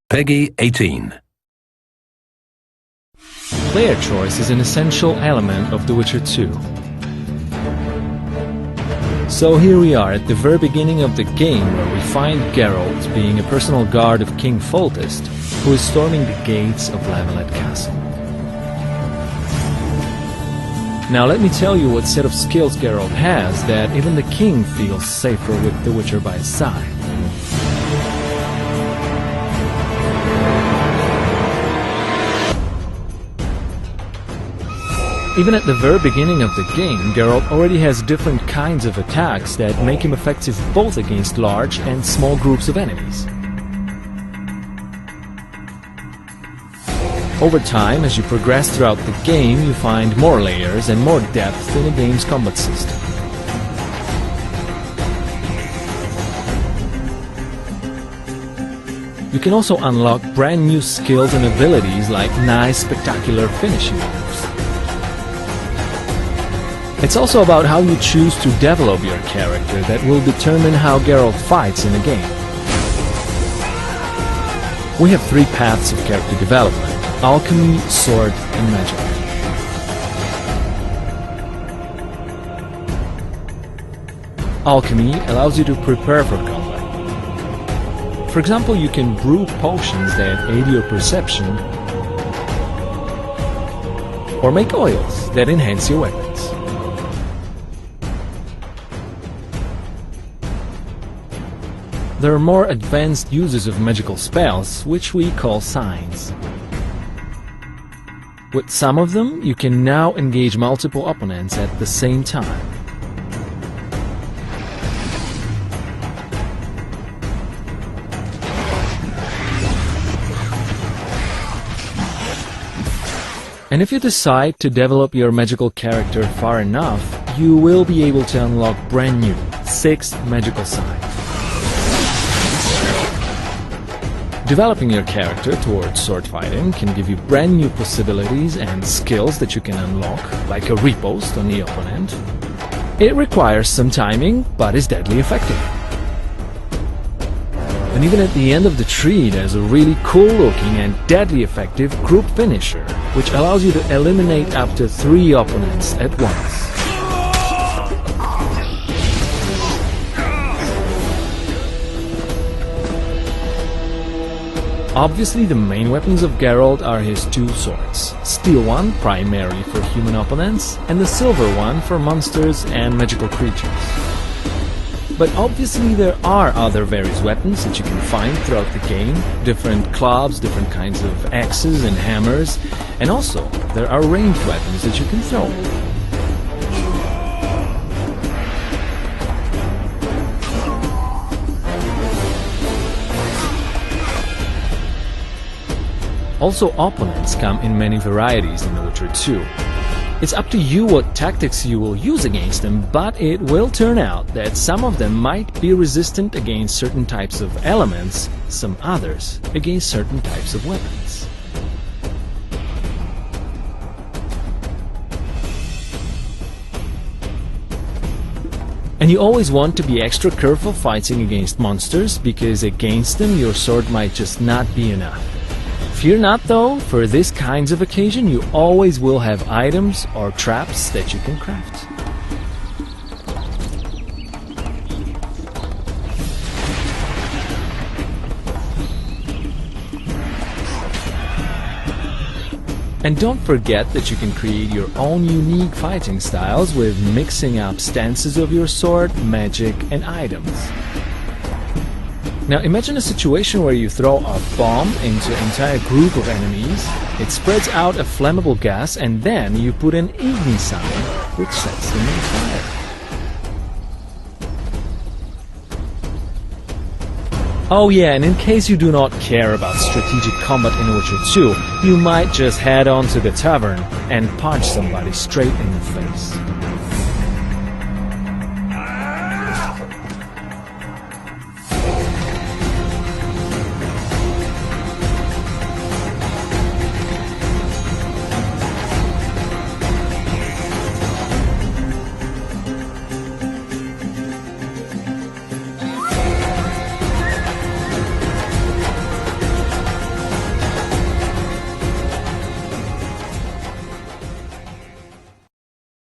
Peggy 18. Player choice is an essential element of The Witcher 2. So here we are at the very beginning of the game, where we find Geralt being a personal guard of King Foltest, who is storming the gates of Lavalette Castle. Now let me tell you what set of skills Geralt has that even the king feels safer with the Witcher by his side. Even at the very beginning of the game, Geralt already has different kinds of attacks that make him effective both against large and small groups of enemies. Over time, as you progress throughout the game, you find more layers and more depth in the game's combat system. You can also unlock brand new skills and abilities like nice, spectacular finishing moves. It's also about how you choose to develop your character that will determine how Geralt fights in a game. We have three paths of character development: alchemy, sword, and magic. Alchemy allows you to prepare for combat. For example, you can brew potions that aid your perception, or make oils that enhance your weapons. There are more advanced uses of magical spells, which we call signs. With some of them, you can now engage multiple opponents at the same time. And if you decide to develop your magical character far enough, you will be able to unlock brand new 6 magical signs. Developing your character towards sword fighting can give you brand new possibilities and skills that you can unlock, like a riposte on the opponent. It requires some timing, but is deadly effective. And even at the end of the tree, there's a really cool looking and deadly effective group finisher, which allows you to eliminate up to 3 opponents at once. Obviously, the main weapons of Geralt are his 2 swords, steel one primarily for human opponents, and the silver one for monsters and magical creatures. But obviously there are other various weapons that you can find throughout the game, different clubs, different kinds of axes and hammers, and also there are ranged weapons that you can throw. Also, opponents come in many varieties in The Witcher 2. It's up to you what tactics you will use against them, but it will turn out that some of them might be resistant against certain types of elements, some others against certain types of weapons. And you always want to be extra careful fighting against monsters, because against them your sword might just not be enough. Fear not though, for this kinds of occasion you always will have items or traps that you can craft. And don't forget that you can create your own unique fighting styles with mixing up stances of your sword, magic, and items. Now imagine a situation where you throw a bomb into an entire group of enemies, it spreads out a flammable gas, and then you put an igni sign, which sets them on fire. Oh yeah, and in case you do not care about strategic combat in Witcher 2, you might just head on to the tavern and punch somebody straight in the face.